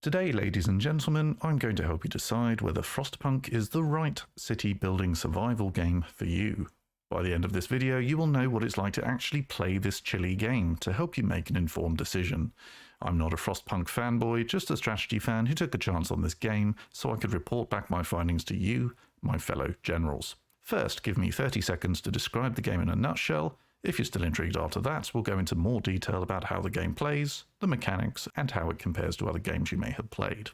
Today, ladies and gentlemen, I'm going to help you decide whether Frostpunk is the right city building survival game for you. By the end of this video, you will know what it's like to actually play this chilly game to help you make an informed decision. I'm not a Frostpunk fanboy, just a strategy fan who took a chance on this game so I could report back my findings to you, my fellow generals. First, give me 30 seconds to describe the game in a nutshell. If you're still intrigued after that, we'll go into more detail about how the game plays, the mechanics, and how it compares to other games you may have played.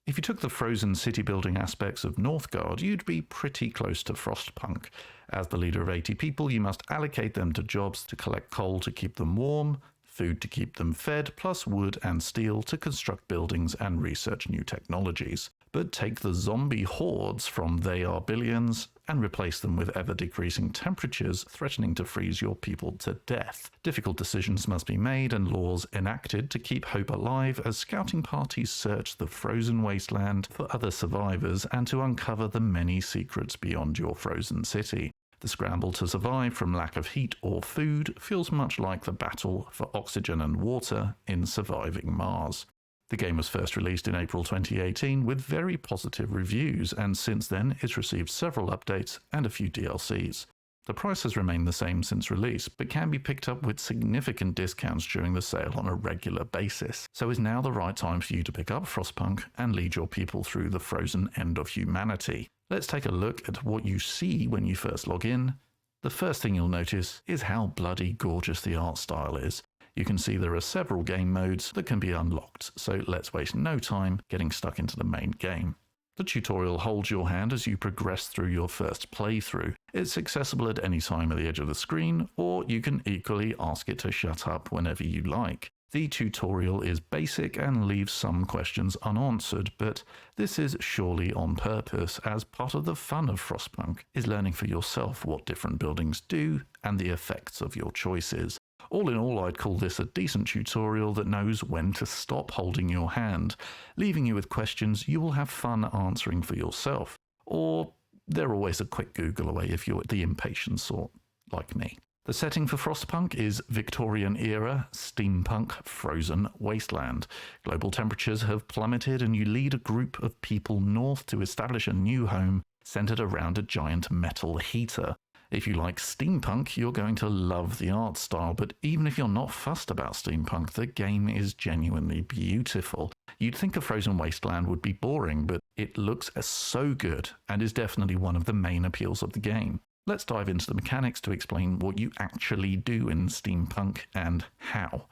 If you took the frozen city building aspects of Northgard, you'd be pretty close to Frostpunk. As the leader of 80 people, you must allocate them to jobs to collect coal to keep them warm, food to keep them fed, plus wood and steel to construct buildings and research new technologies. But take the zombie hordes from They Are Billions and replace them with ever-decreasing temperatures threatening to freeze your people to death. Difficult decisions must be made and laws enacted to keep hope alive as scouting parties search the frozen wasteland for other survivors and to uncover the many secrets beyond your frozen city. The scramble to survive from lack of heat or food feels much like the battle for oxygen and water in Surviving Mars. The game was first released in April 2018 with very positive reviews, and since then it's received several updates and a few DLCs. The price has remained the same since release, but can be picked up with significant discounts during the sale on a regular basis. So is now the right time for you to pick up Frostpunk and lead your people through the frozen end of humanity. Let's take a look at what you see when you first log in. The first thing you'll notice is how bloody gorgeous the art style is. You can see there are several game modes that can be unlocked, so let's waste no time getting stuck into the main game. The tutorial holds your hand as you progress through your first playthrough. It's accessible at any time at the edge of the screen, or you can equally ask it to shut up whenever you like. The tutorial is basic and leaves some questions unanswered, but this is surely on purpose, as part of the fun of Frostpunk is learning for yourself what different buildings do and the effects of your choices. All in all, I'd call this a decent tutorial that knows when to stop holding your hand, leaving you with questions you will have fun answering for yourself. Or they're always a quick Google away if you're the impatient sort, like me. The setting for Frostpunk is Victorian-era, steampunk, frozen wasteland. Global temperatures have plummeted and you lead a group of people north to establish a new home centered around a giant metal heater. If you like steampunk, you're going to love the art style, but even if you're not fussed about steampunk, the game is genuinely beautiful. You'd think a frozen wasteland would be boring, but it looks so good and is definitely one of the main appeals of the game. Let's dive into the mechanics to explain what you actually do in steampunk and how.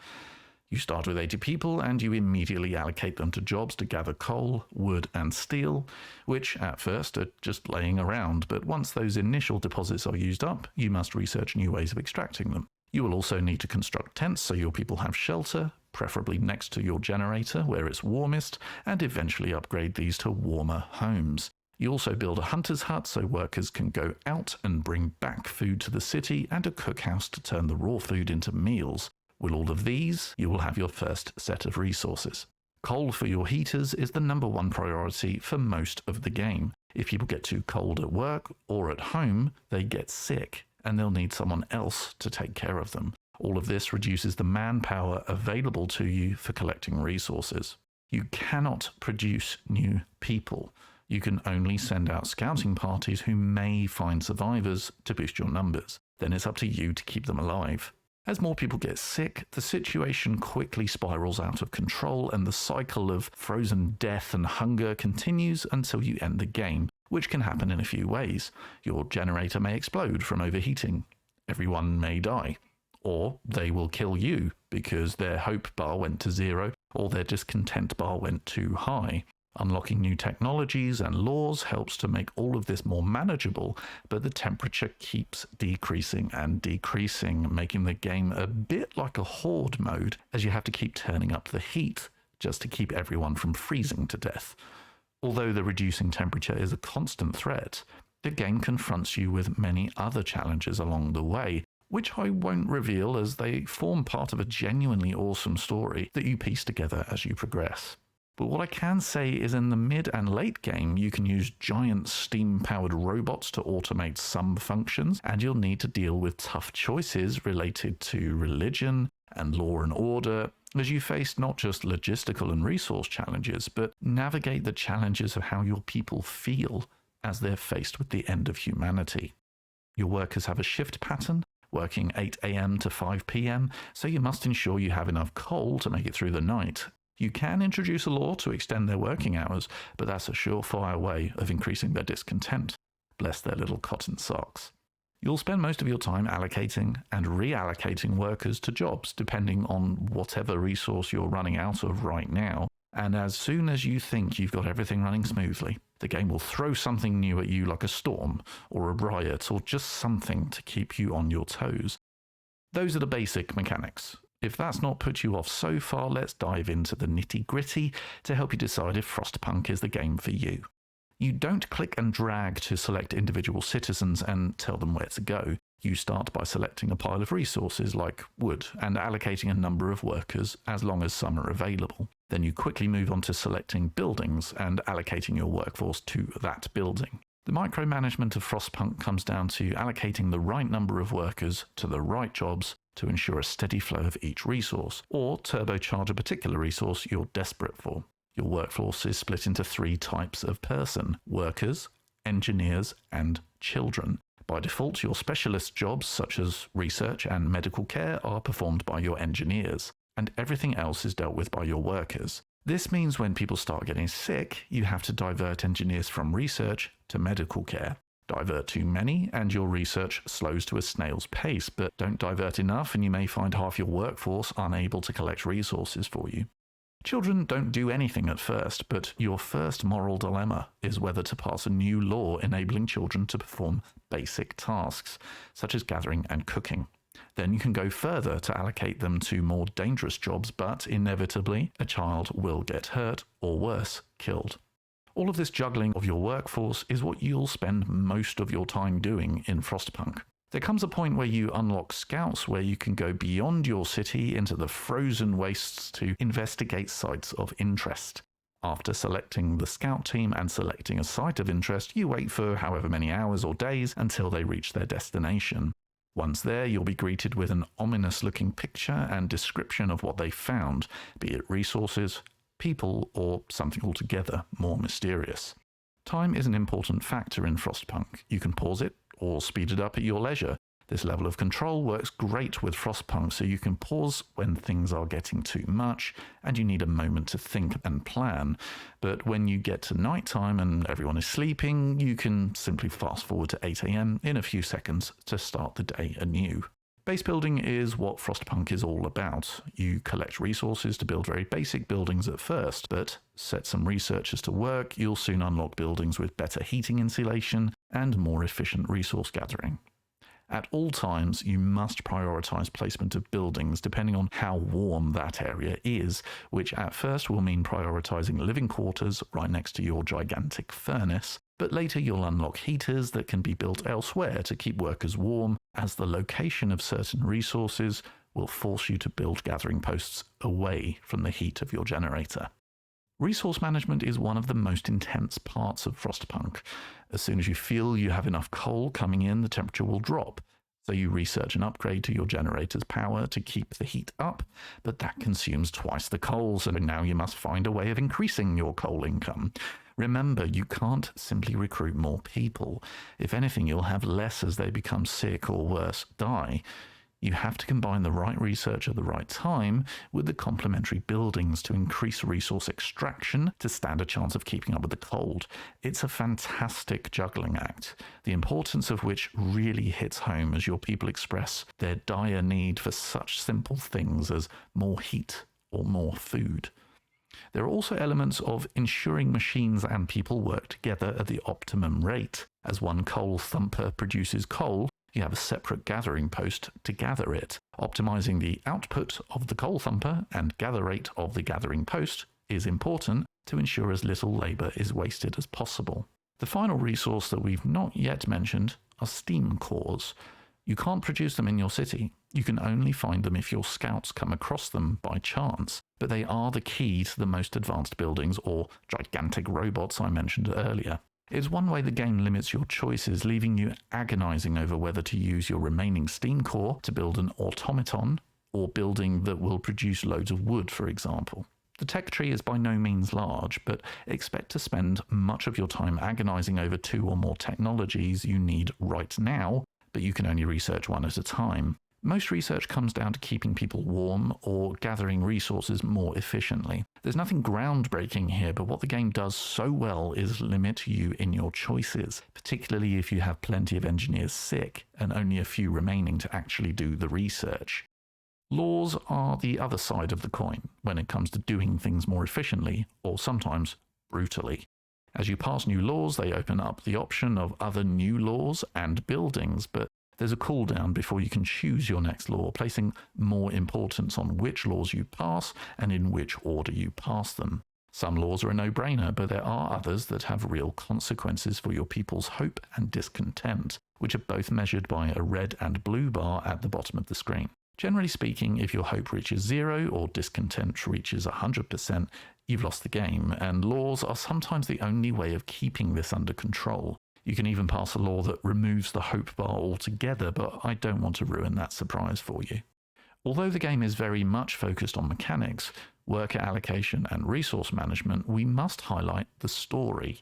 You start with 80 people and you immediately allocate them to jobs to gather coal, wood and steel, which at first are just laying around, but once those initial deposits are used up, you must research new ways of extracting them. You will also need to construct tents so your people have shelter, preferably next to your generator where it's warmest, and eventually upgrade these to warmer homes. You also build a hunter's hut so workers can go out and bring back food to the city, and a cookhouse to turn the raw food into meals. With all of these, you will have your first set of resources. Coal for your heaters is the #1 priority for most of the game. If people get too cold at work or at home, they get sick, and they'll need someone else to take care of them. All of this reduces the manpower available to you for collecting resources. You cannot produce new people. You can only send out scouting parties who may find survivors to boost your numbers. Then it's up to you to keep them alive. As more people get sick, the situation quickly spirals out of control and the cycle of frozen death and hunger continues until you end the game, which can happen in a few ways. Your generator may explode from overheating. Everyone may die. Or they will kill you because their hope bar went to 0 or their discontent bar went too high. Unlocking new technologies and laws helps to make all of this more manageable, but the temperature keeps decreasing and decreasing, making the game a bit like a horde mode, as you have to keep turning up the heat just to keep everyone from freezing to death. Although the reducing temperature is a constant threat, the game confronts you with many other challenges along the way, which I won't reveal as they form part of a genuinely awesome story that you piece together as you progress. But what I can say is in the mid and late game, you can use giant steam-powered robots to automate some functions, and you'll need to deal with tough choices related to religion, and law and order, as you face not just logistical and resource challenges, but navigate the challenges of how your people feel as they're faced with the end of humanity. Your workers have a shift pattern, working 8 a.m. to 5 p.m., so you must ensure you have enough coal to make it through the night. You can introduce a law to extend their working hours, but that's a surefire way of increasing their discontent. Bless their little cotton socks. You'll spend most of your time allocating and reallocating workers to jobs, depending on whatever resource you're running out of right now. And as soon as you think you've got everything running smoothly, the game will throw something new at you like a storm, or a riot, or just something to keep you on your toes. Those are the basic mechanics. If that's not put you off so far, let's dive into the nitty-gritty to help you decide if Frostpunk is the game for you. You don't click and drag to select individual citizens and tell them where to go. You start by selecting a pile of resources like wood and allocating a number of workers as long as some are available. Then you quickly move on to selecting buildings and allocating your workforce to that building. The micromanagement of Frostpunk comes down to allocating the right number of workers to the right jobs to ensure a steady flow of each resource, or turbocharge a particular resource you're desperate for. Your workforce is split into 3 types of person: workers, engineers, and children. By default, your specialist jobs such as research and medical care are performed by your engineers, and everything else is dealt with by your workers. This means when people start getting sick, you have to divert engineers from research to medical care. Divert too many and your research slows to a snail's pace, but don't divert enough and you may find half your workforce unable to collect resources for you. Children don't do anything at first, but your first moral dilemma is whether to pass a new law enabling children to perform basic tasks, such as gathering and cooking. Then you can go further to allocate them to more dangerous jobs, but inevitably a child will get hurt, or worse, killed. All of this juggling of your workforce is what you'll spend most of your time doing in Frostpunk. There comes a point where you unlock scouts where you can go beyond your city into the frozen wastes to investigate sites of interest. After selecting the scout team and selecting a site of interest, you wait for however many hours or days until they reach their destination. Once there, you'll be greeted with an ominous-looking picture and description of what they found, be it resources, people, or something altogether more mysterious. Time is an important factor in Frostpunk. You can pause it or speed it up at your leisure. This level of control works great with Frostpunk, so you can pause when things are getting too much and you need a moment to think and plan. But when you get to nighttime and everyone is sleeping, you can simply fast forward to 8 a.m. in a few seconds to start the day anew. Base building is what Frostpunk is all about. You collect resources to build very basic buildings at first, but set some researchers to work, you'll soon unlock buildings with better heating insulation and more efficient resource gathering. At all times, you must prioritize placement of buildings depending on how warm that area is, which at first will mean prioritizing living quarters right next to your gigantic furnace, but later you'll unlock heaters that can be built elsewhere to keep workers warm, as the location of certain resources will force you to build gathering posts away from the heat of your generator. Resource management is one of the most intense parts of Frostpunk. As soon as you feel you have enough coal coming in, the temperature will drop. So you research an upgrade to your generator's power to keep the heat up, but that consumes twice the coal, so now you must find a way of increasing your coal income. Remember, you can't simply recruit more people. If anything, you'll have less as they become sick or worse, die. You have to combine the right research at the right time with the complementary buildings to increase resource extraction to stand a chance of keeping up with the cold. It's a fantastic juggling act, the importance of which really hits home as your people express their dire need for such simple things as more heat or more food. There are also elements of ensuring machines and people work together at the optimum rate. As one coal thumper produces coal, you have a separate gathering post to gather it. Optimizing the output of the coal thumper and gather rate of the gathering post is important to ensure as little labor is wasted as possible. The final resource that we've not yet mentioned are steam cores. You can't produce them in your city. You can only find them if your scouts come across them by chance, but they are the key to the most advanced buildings or gigantic robots I mentioned earlier. It's one way the game limits your choices, leaving you agonizing over whether to use your remaining steam core to build an automaton or building that will produce loads of wood, for example. The tech tree is by no means large, but expect to spend much of your time agonizing over 2 or more technologies you need right now, but you can only research one at a time. Most research comes down to keeping people warm or gathering resources more efficiently. There's nothing groundbreaking here, but what the game does so well is limit you in your choices, particularly if you have plenty of engineers sick and only a few remaining to actually do the research. Laws are the other side of the coin when it comes to doing things more efficiently, or sometimes brutally. As you pass new laws, they open up the option of other new laws and buildings, but there's a cooldown before you can choose your next law, placing more importance on which laws you pass and in which order you pass them. Some laws are a no-brainer, but there are others that have real consequences for your people's hope and discontent, which are both measured by a red and blue bar at the bottom of the screen. Generally speaking, if your hope reaches 0 or discontent reaches 100%, you've lost the game, and laws are sometimes the only way of keeping this under control. You can even pass a law that removes the hope bar altogether, but I don't want to ruin that surprise for you. Although the game is very much focused on mechanics, worker allocation and resource management, we must highlight the story.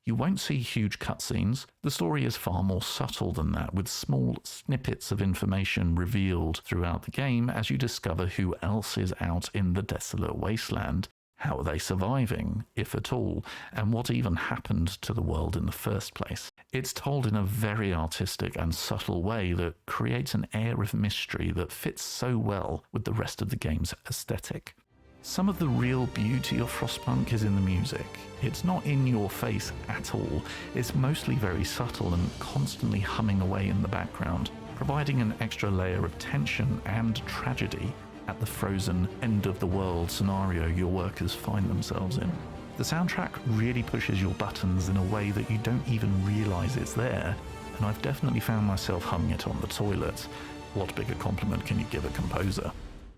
You won't see huge cutscenes. The story is far more subtle than that, with small snippets of information revealed throughout the game as you discover who else is out in the desolate wasteland, how are they surviving, if at all, and what even happened to the world in the first place. It's told in a very artistic and subtle way that creates an air of mystery that fits so well with the rest of the game's aesthetic. Some of the real beauty of Frostpunk is in the music. It's not in your face at all. It's mostly very subtle and constantly humming away in the background, providing an extra layer of tension and tragedy at the frozen end-of-the-world scenario your workers find themselves in. The soundtrack really pushes your buttons in a way that you don't even realize it's there, and I've definitely found myself humming it on the toilet. What bigger compliment can you give a composer?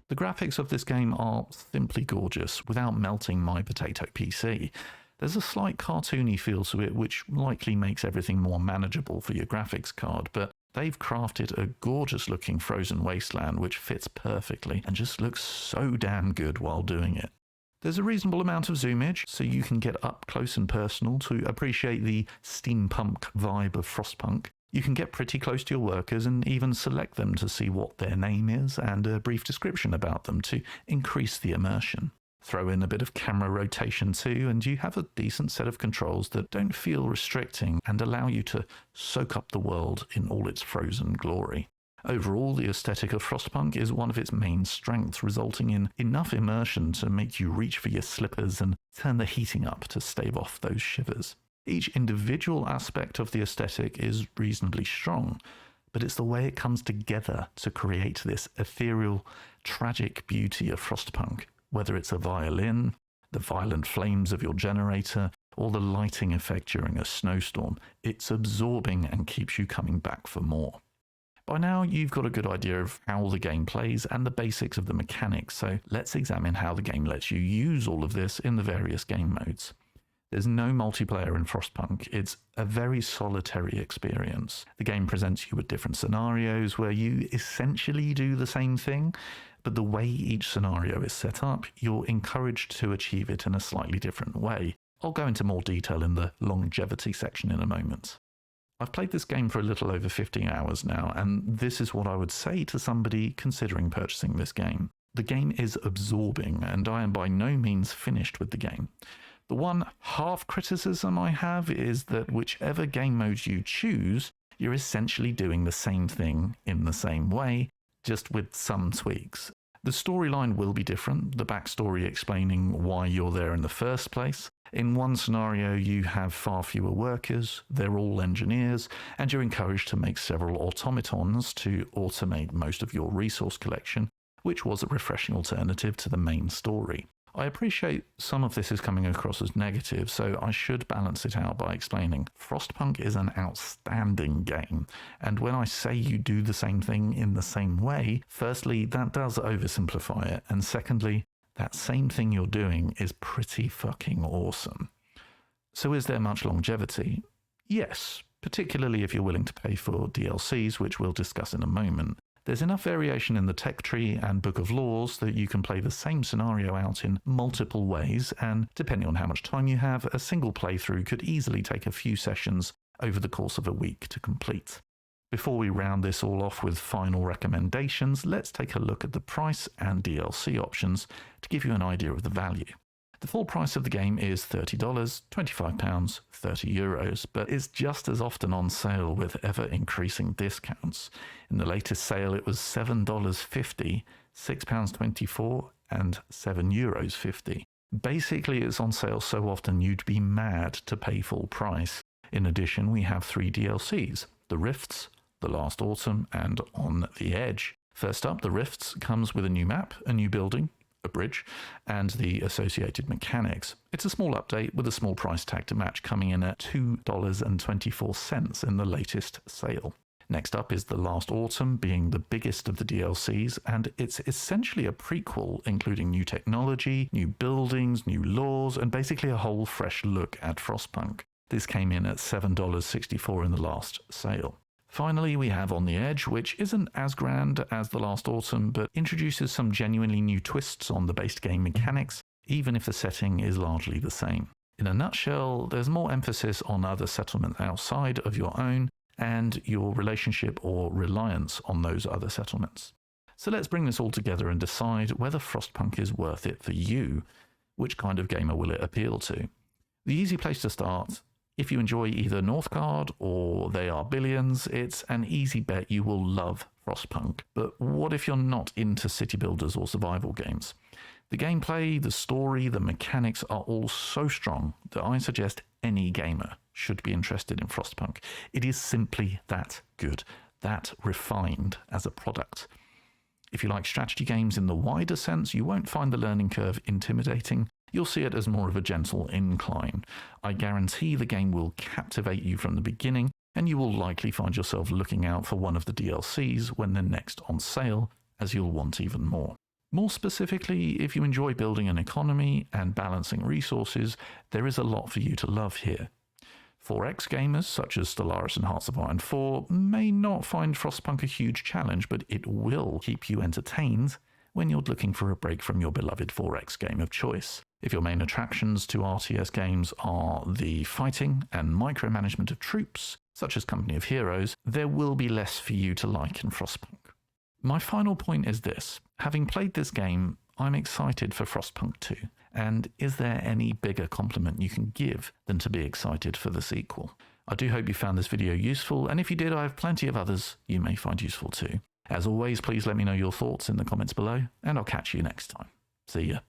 The graphics of this game are simply gorgeous, without melting my potato PC. There's a slight cartoony feel to it, which likely makes everything more manageable for your graphics card, but they've crafted a gorgeous-looking frozen wasteland which fits perfectly and just looks so damn good while doing it. There's a reasonable amount of zoomage, so you can get up close and personal to appreciate the steampunk vibe of Frostpunk. You can get pretty close to your workers and even select them to see what their name is and a brief description about them to increase the immersion. Throw in a bit of camera rotation too, and you have a decent set of controls that don't feel restricting and allow you to soak up the world in all its frozen glory. Overall, the aesthetic of Frostpunk is one of its main strengths, resulting in enough immersion to make you reach for your slippers and turn the heating up to stave off those shivers. Each individual aspect of the aesthetic is reasonably strong, but it's the way it comes together to create this ethereal, tragic beauty of Frostpunk, whether it's a violin, the violent flames of your generator, or the lighting effect during a snowstorm. It's absorbing and keeps you coming back for more. By now, you've got a good idea of how the game plays and the basics of the mechanics, so let's examine how the game lets you use all of this in the various game modes. There's no multiplayer in Frostpunk. It's a very solitary experience. The game presents you with different scenarios where you essentially do the same thing, but the way each scenario is set up, you're encouraged to achieve it in a slightly different way. I'll go into more detail in the longevity section in a moment. I've played this game for a little over 15 hours now, and this is what I would say to somebody considering purchasing this game. The game is absorbing, and I am by no means finished with the game. The one half criticism I have is that whichever game mode you choose, you're essentially doing the same thing in the same way, just with some tweaks. The storyline will be different, the backstory explaining why you're there in the first place. In one scenario, you have far fewer workers, they're all engineers, and you're encouraged to make several automatons to automate most of your resource collection, which was a refreshing alternative to the main story. I appreciate some of this is coming across as negative, so I should balance it out by explaining Frostpunk is an outstanding game, and when I say you do the same thing in the same way, firstly, that does oversimplify it, and secondly, that same thing you're doing is pretty fucking awesome. So is there much longevity? Yes, particularly if you're willing to pay for DLCs, which we'll discuss in a moment. There's enough variation in the tech tree and book of laws that you can play the same scenario out in multiple ways, and depending on how much time you have, a single playthrough could easily take a few sessions over the course of a week to complete. Before we round this all off with final recommendations, let's take a look at the price and DLC options to give you an idea of the value. The full price of the game is $30, £25, €30, but it's just as often on sale with ever-increasing discounts. In the latest sale, it was $7.50, £6.24, and €7.50. Basically, it's on sale so often you'd be mad to pay full price. In addition, we have 3 DLCs, The Rifts, The Last Autumn, and On the Edge. First up, The Rifts comes with a new map, a new building, a bridge, and the associated mechanics. It's a small update with a small price tag to match, coming in at $2.24 in the latest sale. Next up is The Last Autumn, being the biggest of the DLCs, and it's essentially a prequel, including new technology, new buildings, new laws, and basically a whole fresh look at Frostpunk. This came in at $7.64 in the last sale. Finally, we have On the Edge, which isn't as grand as The Last Autumn, but introduces some genuinely new twists on the base game mechanics, even if the setting is largely the same. In a nutshell, there's more emphasis on other settlements outside of your own, and your relationship or reliance on those other settlements. So let's bring this all together and decide whether Frostpunk is worth it for you. Which kind of gamer will it appeal to? The easy place to start, if you enjoy either Northgard or They Are Billions, it's an easy bet you will love Frostpunk. But what if you're not into city builders or survival games? The gameplay, the story, the mechanics are all so strong that I suggest any gamer should be interested in Frostpunk. It is simply that good, that refined as a product. If you like strategy games in the wider sense, you won't find the learning curve intimidating. You'll see it as more of a gentle incline. I guarantee the game will captivate you from the beginning, and you will likely find yourself looking out for one of the DLCs when they're next on sale, as you'll want even more. More specifically, if you enjoy building an economy and balancing resources, there is a lot for you to love here. 4X gamers, such as Stellaris and Hearts of Iron 4, may not find Frostpunk a huge challenge, but it will keep you entertained when you're looking for a break from your beloved 4X game of choice. If your main attractions to RTS games are the fighting and micromanagement of troops, such as Company of Heroes, there will be less for you to like in Frostpunk. My final point is this. Having played this game, I'm excited for Frostpunk 2. And is there any bigger compliment you can give than to be excited for the sequel? I do hope you found this video useful, and if you did, I have plenty of others you may find useful too. As always, please let me know your thoughts in the comments below, and I'll catch you next time. See ya.